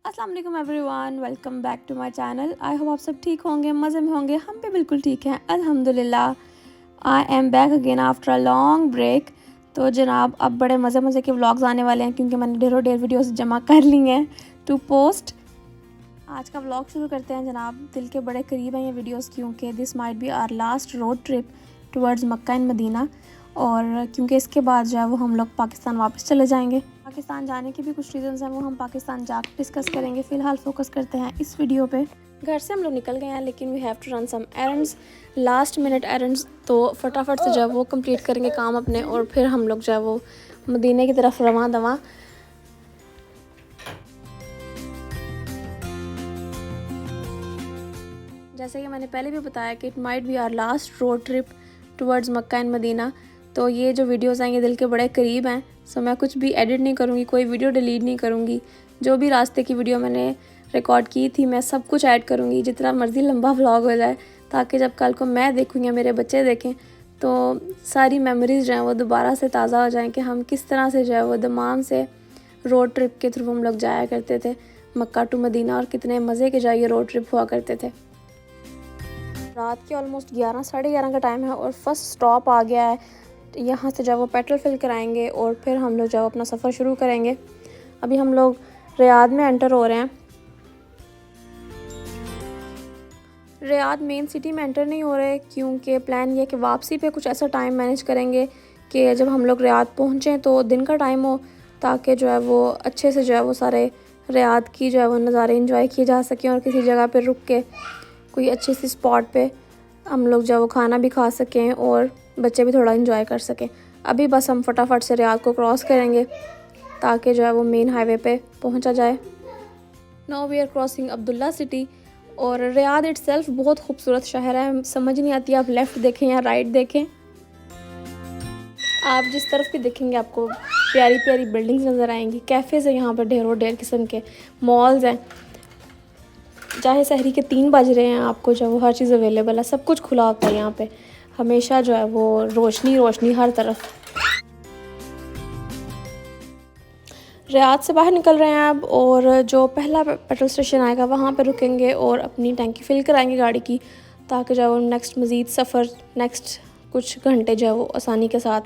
अस्सलाम वालेकुम everyone, welcome back to my channel. I hope आप सब ठीक होंगे, मज़े में होंगे। हम भी बिल्कुल ठीक हैं अल्हम्दुलिल्लाह। I am back again after a long break. तो जनाब अब बड़े मज़े के व्लॉग्स आने वाले हैं क्योंकि मैंने ढेरों वीडियोस जमा कर ली हैं टू पोस्ट। आज का व्लॉग शुरू करते हैं जनाब। दिल के बड़े करीब हैं ये वीडियोस क्योंकि this might be our last road trip towards Mecca and Medina. और क्योंकि इसके बाद जो है वो हम लोग पाकिस्तान वापस चले जाएंगे। पाकिस्तान जाने के भी कुछ रीज़न्स हैं, वो हम पाकिस्तान जाकर डिस्कस करेंगे। फ़िलहाल फोकस करते हैं इस वीडियो पे। घर से हम लोग निकल गए हैं लेकिन we have to run some errands, last minute errands. तो फटाफट से जो है वो कंप्लीट करेंगे काम अपने और फिर हम लोग जो है वो मदीने की तरफ रवां दवां। जैसे कि मैंने पहले भी बताया कि it might be our last road trip towards Mecca and Medina. तो ये जो वीडियोस हैं ये दिल के बड़े करीब हैं। सो मैं कुछ भी एडिट नहीं करूँगी, कोई वीडियो डिलीट नहीं करूँगी। जो भी रास्ते की वीडियो मैंने रिकॉर्ड की थी मैं सब कुछ ऐड करूँगी, जितना मर्ज़ी लंबा व्लॉग हो जाए, ताकि जब कल को मैं देखूँ या मेरे बच्चे देखें तो सारी मेमोरीज़ जो हैं वो दोबारा से ताज़ा हो जाएँ कि हम किस तरह से जो है वो दमाम से रोड ट्रिप के थ्रू हम लोग जाया करते थे मक्का टू मदीना, और कितने मज़े के जो ये रोड ट्रिप हुआ करते थे। रात के ऑलमोस्ट 11 साढ़े 11 का टाइम है और फर्स्ट स्टॉप आ गया है। यहाँ से जब वो पेट्रोल फिल कराएंगे और फिर हम लोग जब अपना सफ़र शुरू करेंगे। अभी हम लोग रियाद में एंटर हो रहे हैं। रियाद मेन सिटी में एंटर नहीं हो रहे क्योंकि प्लान ये कि वापसी पे कुछ ऐसा टाइम मैनेज करेंगे कि जब हम लोग रियाद पहुँचें तो दिन का टाइम हो, ताकि जो है वो अच्छे से जो है वो सारे रियाद की जो है वो नज़ारे इंजॉय किए जा सकें और किसी जगह पर रुक के कोई अच्छी सी स्पॉट पे हम लोग जो है वो खाना भी खा सकें और बच्चे भी थोड़ा इंजॉय कर सकें। अभी बस हम फटाफट से रियाद को क्रॉस करेंगे ताकि जो है वो मेन हाईवे पे पहुंचा जाए। Now we are crossing Abdullah city. और रियाद इटसेल्फ बहुत खूबसूरत शहर है, समझ नहीं आती आप लेफ़्ट देखें या राइट देखें। आप जिस तरफ भी देखेंगे आपको प्यारी प्यारी बिल्डिंग्स नज़र आएंगी, कैफ़ेज़ हैं यहाँ पर, ढेर किस्म के मॉल्स हैं। चाहे शहरी के 3 बज रहे हैं, आपको जो है वो हर चीज़ अवेलेबल है, सब कुछ खुला होता है यहाँ पे। हमेशा जो है वो रोशनी हर तरफ। रियाद से बाहर निकल रहे हैं अब, और जो पहला पेट्रोल स्टेशन आएगा वहाँ पे रुकेंगे और अपनी टैंकी फिल कराएंगे गाड़ी की, ताकि जो है वो नेक्स्ट मज़ीद सफ़र नेक्स्ट कुछ घंटे जो है वो आसानी के साथ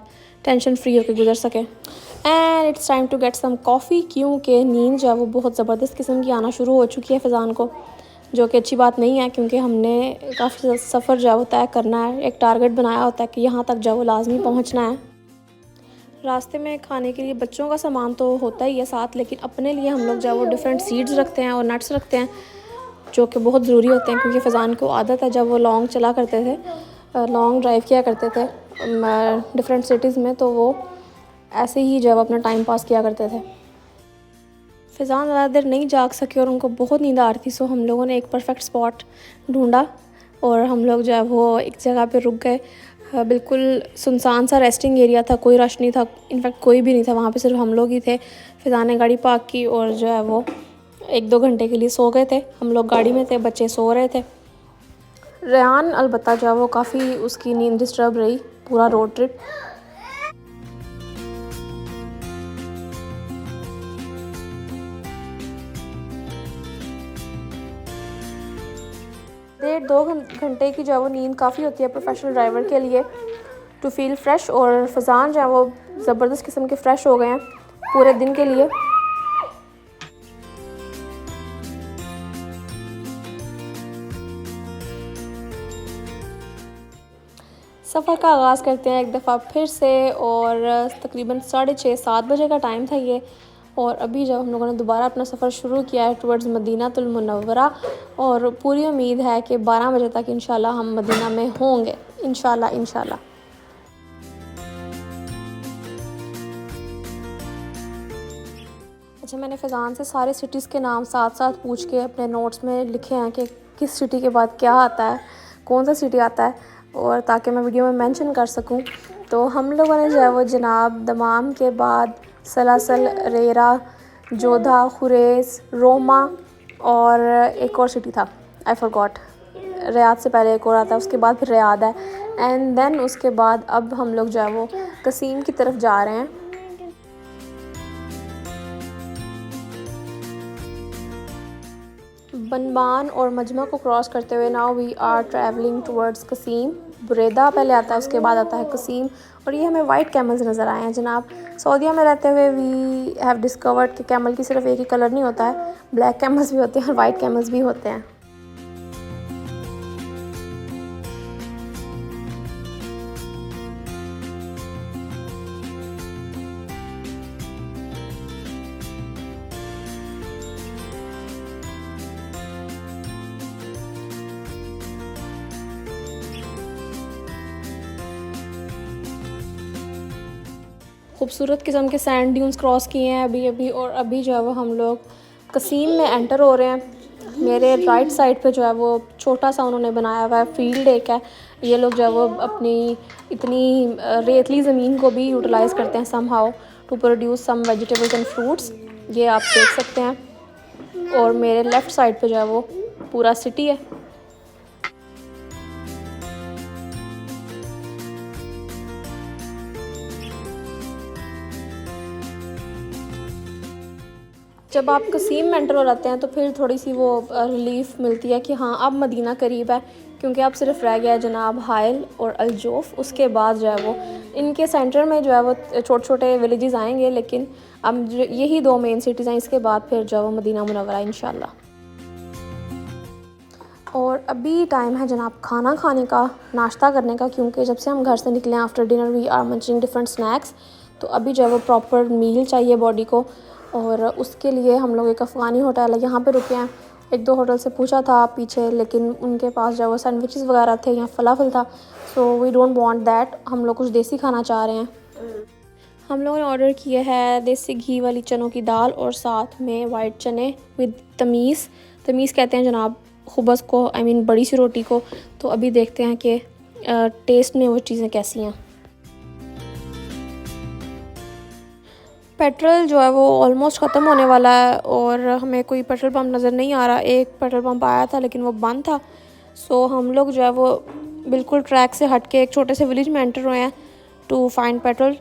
टेंशन फ्री होकर गुजर सकें। And it's time to get some coffee क्योंकि नींद जो है वो बहुत ज़बरदस्त किस्म की आना शुरू हो चुकी है फ़िज़ान को, जो कि अच्छी बात नहीं है क्योंकि हमने काफ़ी सफ़र जो है वो तय करना है। एक टारगेट बनाया होता है कि यहाँ तक जो है वो लाजमी पहुँचना है। रास्ते में खाने के लिए बच्चों का सामान तो होता ही है साथ, लेकिन अपने लिए हम लोग जो है वो डिफरेंट सीड्स रखते हैं और नट्स रखते हैं, जो कि बहुत ज़रूरी होते हैं क्योंकि फ़िज़ान को आदत है, जब वो लॉन्ग चला करते थे, लॉन्ग ड्राइव किया करते थे डिफरेंट सिटीज़ में, तो वो ऐसे ही जब अपना टाइम पास किया करते थे। फ़िज़ान ज़्यादा देर नहीं जाग सके और उनको बहुत नींद आ रही थी, सो हम लोगों ने एक परफेक्ट स्पॉट ढूंढा और हम लोग जो है वो एक जगह पे रुक गए। बिल्कुल सुनसान सा रेस्टिंग एरिया था, कोई रश नहीं था, इनफैक्ट कोई भी नहीं था वहाँ पे, सिर्फ हम लोग ही थे। फ़िज़ान ने गाड़ी पार्क की और जो है वो 1-2 घंटे के लिए सो गए थे। हम लोग गाड़ी में थे, बच्चे सो रहे थे। रेहान अलबत्ता जो है वो काफ़ी उसकी नींद डिस्टर्ब रही पूरा रोड ट्रिप। डेढ़ 2 घंटे की जो है वो नींद काफ़ी होती है प्रोफेशनल ड्राइवर के लिए टू फील फ्रेश, और फ़िज़ान जो है वो ज़बरदस्त किस्म के फ़्रेश हो गए हैं पूरे दिन के लिए। सफ़र का आगाज़ करते हैं एक दफ़ा फिर से, और तकरीबन 6:30-7 बजे का टाइम था ये। और अभी जब हम लोगों ने दोबारा अपना सफ़र शुरू किया है टुवर्ड्स मदीनातुल मुनव्वरा, और पूरी उम्मीद है कि 12 बजे तक इंशाल्लाह हम मदीना में होंगे, इंशाल्लाह। अच्छा, मैंने फ़िज़ान से सारे सिटीज़ के नाम साथ साथ पूछ के अपने नोट्स में लिखे हैं कि किस सिटी के बाद क्या आता है, कौन सा सिटी आता है, और ताकि मैं वीडियो में मेंशन कर सकूं। तो हम लोगों ने जो है वो जनाब दमाम के बाद सलासल, रेरा, जोधा, खुरेस, रोमा और एक और सिटी था, आई फॉरगॉट। रियाद से पहले एक और आता है, उसके बाद फिर रियाद है, एंड देन उसके बाद अब हम लोग जो है वो कसीम की तरफ जा रहे हैं। बनबान और मजमा को क्रॉस करते हुए now we are travelling towards Qassim. Buraydah पहले आता है, उसके बाद आता है कसीम। और ये हमें वाइट कैमल्स नज़र आए हैं जनाब। सऊदीया में रहते हुए वी हैव डिस्कवर्ड कि कैमल की सिर्फ एक ही कलर नहीं होता है, ब्लैक कैमल्स भी होते हैं और वाइट कैमल्स भी होते हैं। खूबसूरत किस्म के सैंड ड्यून्स क्रॉस किए हैं अभी अभी, और अभी जो है वो हम लोग कसीम में एंटर हो रहे हैं। मेरे राइट साइड पे जो है वो छोटा सा उन्होंने बनाया हुआ है फील्ड एक है। ये लोग जो है वो अपनी इतनी रेतली ज़मीन को भी यूटिलाइज़ करते हैं somehow to produce some vegetables and fruits. ये आप देख सकते हैं। और मेरे लेफ़्ट साइड पे जो है वो पूरा सिटी है। जब आप कसीम में एंटर हो जाते हैं तो फिर थोड़ी सी वो रिलीफ़ मिलती है कि हाँ अब मदीना करीब है, क्योंकि अब सिर्फ रह गया है जनाब हाइल और अलजोफ़। उसके बाद जो है वो इनके सेंटर में जो है वो छोटे छोटे विलेजेस आएंगे, लेकिन अब यही दो मेन सिटीज़ हैं। इसके बाद फिर जो है वो मदीना मुनव्वरा इंशाल्लाह। और अभी टाइम है जनाब खाना खाने का, नाश्ता करने का, क्योंकि जब से हम घर से निकले after dinner we are munching different snacks. तो अभी जो है वो प्रॉपर मील चाहिए बॉडी को, और उसके लिए हम लोग एक अफ़गानी होटल है यहाँ पे रुके हैं। एक दो होटल से पूछा था पीछे, लेकिन उनके पास जो है वो सैंडविचेस वगैरह थे, यहाँ फलाफल था। So we don't want that, हम लोग कुछ देसी खाना चाह रहे हैं। हम लोगों ने ऑर्डर किया है देसी घी वाली चनों की दाल और साथ में वाइट चने विद तमीज़। तमीज़ कहते हैं जनाब खुबज़ को, आई मीन बड़ी सी रोटी को। तो अभी देखते हैं कि टेस्ट में वो चीज़ें कैसी हैं। पेट्रोल जो है वो ऑलमोस्ट ख़त्म होने वाला है और हमें कोई पेट्रोल पंप नज़र नहीं आ रहा। एक पेट्रोल पंप आया था लेकिन वो बंद था। सो हम लोग जो है वो बिल्कुल ट्रैक से हट के एक छोटे से विलेज में एंटर हुए हैं टू फाइंड पेट्रोल।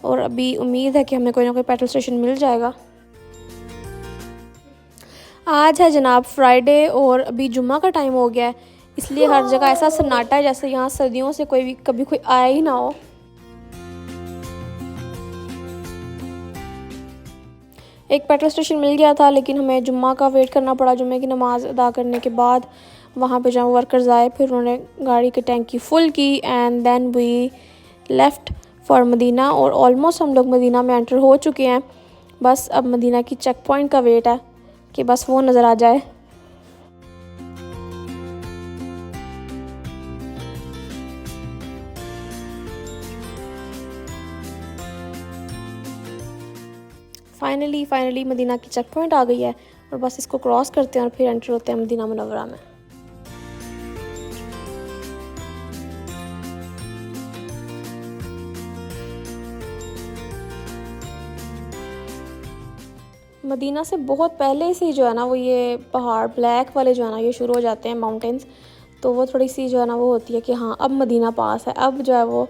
और अभी उम्मीद है कि हमें कोई ना कोई पेट्रोल स्टेशन मिल जाएगा। आज है जनाब फ्राइडे और अभी जुम्मा का टाइम हो गया है, इसलिए हर जगह ऐसा सन्नाटा है जैसे यहाँ सर्दियों से कभी कोई आया ही ना हो। एक पेट्रोल स्टेशन मिल गया था, लेकिन हमें जुम्मा का वेट करना पड़ा। जुम्मे की नमाज़ अदा करने के बाद वहाँ पे जहाँ वर्कर्स आए, फिर उन्होंने गाड़ी की टैंकी फुल की and then we left for Medina. और ऑलमोस्ट हम लोग मदीना में एंटर हो चुके हैं। बस अब मदीना की चेक पॉइंट का वेट है कि बस वो नज़र आ जाए। फाइनली मदीना की चेक पॉइंट आ गई है और बस इसको क्रॉस करते हैं और फिर एंटर होते हैं मदीना मुनव्वरा में। मदीना से बहुत पहले से जो है ना वो ये पहाड़ ब्लैक वाले जो है ना ये शुरू हो जाते हैं माउंटेन्स। तो वो थोड़ी सी जो है ना वो होती है कि हाँ अब मदीना पास है, अब जो है वो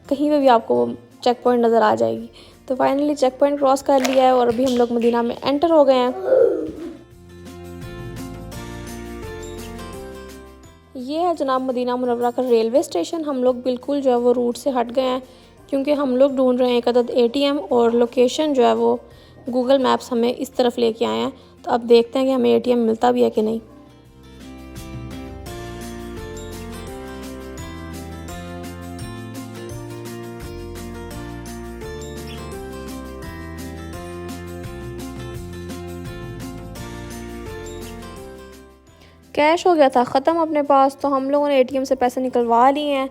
कहीं पे भी आपको चेक पॉइंट नज़र आ जाएगी। तो फाइनली चेक पॉइंट क्रॉस कर लिया है और अभी हम लोग मदीना में एंटर हो गए हैं। ये है जनाब मदीना मुनव्वरा का रेलवे स्टेशन। हम लोग बिल्कुल जो है वो रूट से हट गए हैं, क्योंकि हम लोग ढूंढ रहे हैं एक अदद ATM और लोकेशन जो है वो गूगल मैप्स हमें इस तरफ लेके आए हैं। तो अब देखते हैं कि हमें ATM मिलता भी है कि नहीं। कैश हो गया था ख़त्म अपने पास, तो हम लोगों ने ATM से पैसे निकलवा लिए हैं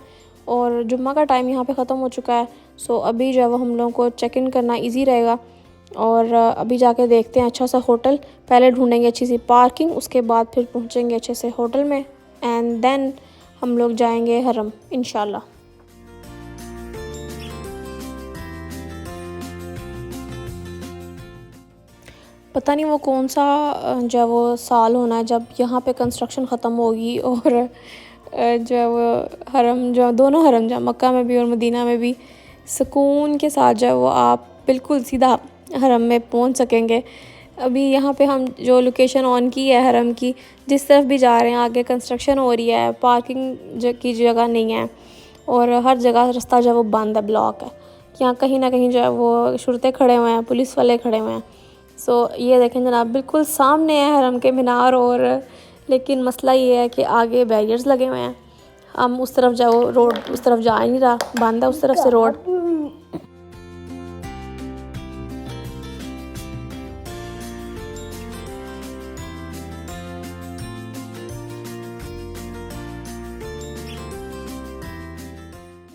और जुम्मा का टाइम यहाँ पे ख़त्म हो चुका है। सो अभी जो है वो हम लोगों को चेक इन करना इजी रहेगा। और अभी जाके देखते हैं अच्छा सा होटल। पहले ढूंढेंगे अच्छी सी पार्किंग, उसके बाद फिर पहुँचेंगे अच्छे से होटल में एंड देन हम लोग जाएंगे हरम इंशाल्लाह। पता नहीं वो कौन सा जो है वो साल होना है जब यहाँ पे कंस्ट्रक्शन ख़त्म होगी और जो है वो हरम जो दोनों हरम जो मक्का में भी और मदीना में भी सुकून के साथ जो है वो आप बिल्कुल सीधा हरम में पहुँच सकेंगे। अभी यहाँ पे हम जो लोकेशन ऑन की है हरम की, जिस तरफ भी जा रहे हैं आगे कंस्ट्रक्शन हो रही है, पार्किंग की जगह नहीं है और हर जगह रास्ता जो है वो बंद है, ब्लॉक है। यहाँ कहीं ना कहीं जो है वो शुरते खड़े हुए हैं, पुलिस वाले खड़े हुए हैं। सो ये देखें जनाब, बिल्कुल सामने है हरम के मीनार, और लेकिन मसला ये है कि आगे बैरियर्स लगे हुए हैं। हम उस तरफ जाओ, रोड उस तरफ जा ही नहीं रहा, बंद है उस तरफ से रोड।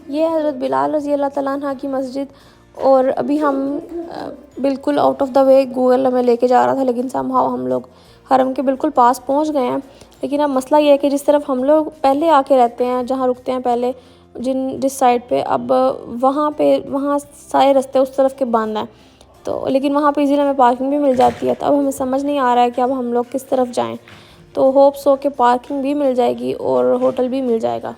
ये हज़रत बिलाल रज़ी अल्लाह तआला अन्हा की मस्जिद। और अभी हम बिल्कुल out of the way Google हमें लेके जा रहा था, लेकिन समहाउ हम लोग हरम के बिल्कुल पास पहुंच गए हैं। लेकिन अब मसला ये है कि जिस तरफ हम लोग पहले आके रहते हैं, जहाँ रुकते हैं पहले, जिस साइड पे, अब वहाँ सारे रास्ते उस तरफ के बंद हैं। तो लेकिन वहाँ पे इजीली हमें पार्किंग भी मिल जाती है। तो अब हमें समझ नहीं आ रहा है कि अब हम लोग किस तरफ जाएँ। तो होप्स हो कि पार्किंग भी मिल जाएगी और होटल भी मिल जाएगा।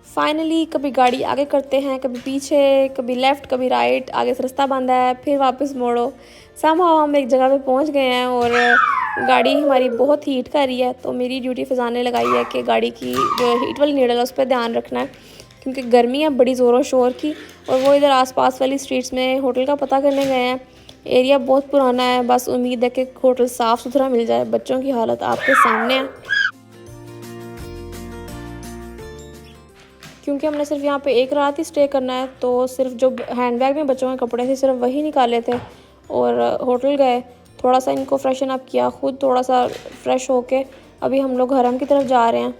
फाइनली कभी गाड़ी आगे करते हैं, कभी पीछे, कभी लेफ़्ट, कभी राइट, आगे से रास्ता बंद है, फिर वापस मोड़ो। समहाउ हम एक जगह पे पहुंच गए हैं और गाड़ी हमारी बहुत हीट कर रही है। तो मेरी ड्यूटी फ़िज़ान ने लगाई है कि गाड़ी की जो हीट वाली नीडल है उस पर ध्यान रखना है, क्योंकि गर्मी है बड़ी ज़ोरों शोर की। और वो इधर आसपास वाली स्ट्रीट्स में होटल का पता करने गए हैं। एरिया बहुत पुराना है, बस उम्मीद है कि होटल साफ़ सुथरा मिल जाए। बच्चों की हालत आपके सामने है, क्योंकि हमने सिर्फ यहाँ पे एक रात ही स्टे करना है। तो सिर्फ जो हैंडबैग में बच्चों के कपड़े थे सिर्फ वही निकाले थे और होटल गए, थोड़ा सा इनको फ्रेशन अप किया, खुद थोड़ा सा फ्रेश होके अभी हम लोग हरम की तरफ जा रहे हैं।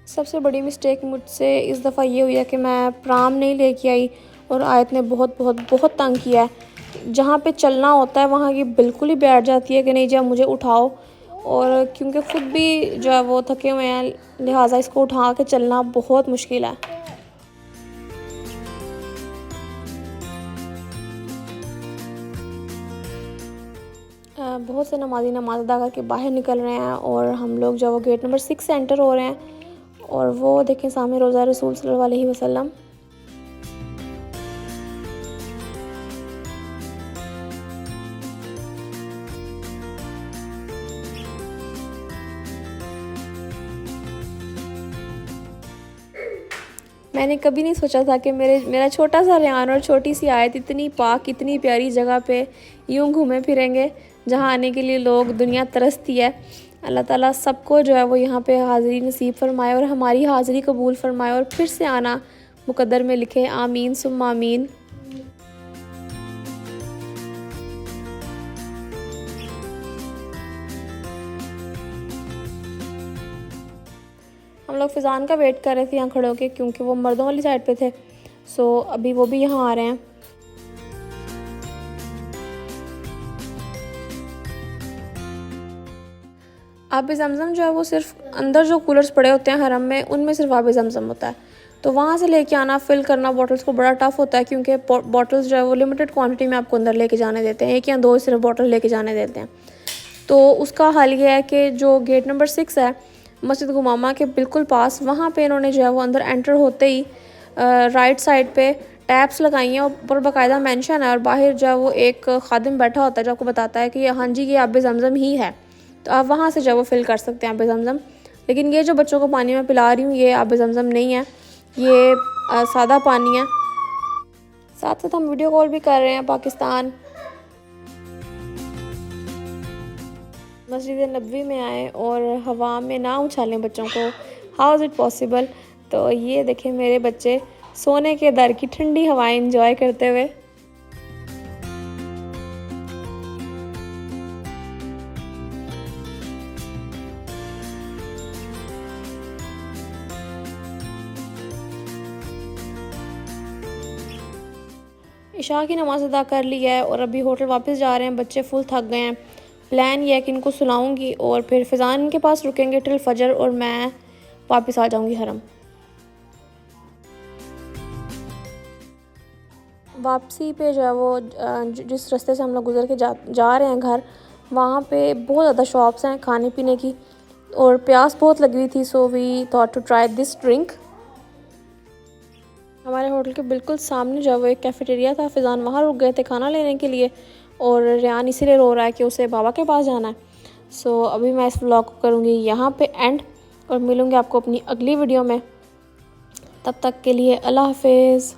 सबसे बड़ी मिस्टेक मुझसे इस दफ़ा ये हुई है कि मैं प्राम नहीं लेके आई और आयत ने बहुत बहुत बहुत तंग किया है। जहाँ पे चलना होता है वहाँ की बिल्कुल ही बैठ जाती है कि नहीं जब मुझे उठाओ। और क्योंकि ख़ुद भी जो है वो थके हुए हैं, लिहाजा इसको उठा के चलना बहुत मुश्किल है। बहुत से नमाजी नमाज अदा करके बाहर निकल रहे हैं और हम लोग जो वो गेट नंबर 6 से एंटर हो रहे हैं। और वो देखें सामने रोज़ा रसूल सल्लल्लाहु अलैहि वसल्लम। मैंने कभी नहीं सोचा था कि मेरा छोटा सा रेहान और छोटी सी आयत इतनी पाक, इतनी प्यारी जगह पे यूं घूमे फिरेंगे, जहाँ आने के लिए लोग दुनिया तरसती है। अल्लाह ताला सबको जो है वो यहाँ पे हाज़िरी नसीब फरमाए और हमारी हाज़िरी कबूल फरमाए और फिर से आना मुकद्दर में लिखे। आमीन सुम्मा आमीन। हम लोग फ़िज़ान का वेट कर रहे थे यहाँ खड़े होके, क्योंकि वो मर्दों वाली साइड पे थे। सो अभी वो भी यहाँ आ रहे हैं। आब ज़मज़म जो है वो सिर्फ अंदर जो कूलर्स पड़े होते हैं हरम में, उनमें सिर्फ आब ज़मज़म होता है। तो वहाँ से लेके आना, फ़िल करना बॉटल्स को बड़ा टफ़ होता है, क्योंकि बॉटल्स जो है वो लिमिटेड क्वांटिटी में आपको अंदर लेके जाने देते हैं, एक या दो सिर्फ बॉटल लेके जाने देते हैं। तो उसका हल ये है कि जो गेट नंबर 6 है मस्जिद गुमामा के बिल्कुल पास, वहाँ पे इन्होंने जो है वो अंदर एंटर होते ही राइट साइड पे टैप्स लगाई हैं, ऊपर बाकायदा मेंशन है और बाहर जो है वो एक खादिम बैठा होता है जो आपको बताता है कि हाँ जी ये आब ज़मज़म ही है। तो आप वहाँ से जो है वो फ़िल कर सकते हैं आब ज़मज़म। लेकिन ये जो बच्चों को पानी में पिला रही हूँ ये आब ज़मज़म नहीं है, ये सादा पानी है। साथ साथ हम वीडियो कॉल भी कर रहे हैं पाकिस्तान। मस्जिद नबवी में आए और हवा में ना उछालें बच्चों को, हाउ इज़ इट पॉसिबल। तो ये देखें मेरे बच्चे सोने के दर की ठंडी हवाएं एंजॉय करते हुए। इशा की नमाज़ अदा कर ली है और अभी होटल वापस जा रहे हैं। बच्चे फुल थक गए हैं प्लान ये है कि इनको सुलाऊंगी और फिर फ़िज़ान के पास रुकेंगे टिल फजर और मैं वापस आ जाऊंगी हरम। वापसी पे जो है वो जिस रास्ते से हम लोग गुज़र के जा रहे हैं घर, वहाँ पे बहुत ज़्यादा शॉप्स हैं खाने पीने की और प्यास बहुत लगी हुई थी, so we thought to try this drink. हमारे होटल के बिल्कुल सामने जो है वो एक कैफ़ेटेरिया था, फ़िज़ान वहाँ रुक गए थे खाना लेने के लिए और रेहान इसीलिए रो रहा है कि उसे बाबा के पास जाना है। सो अभी मैं इस व्लॉग को करूँगी यहाँ पे एंड और मिलूँगी आपको अपनी अगली वीडियो में। तब तक के लिए अल्लाह हाफिज़।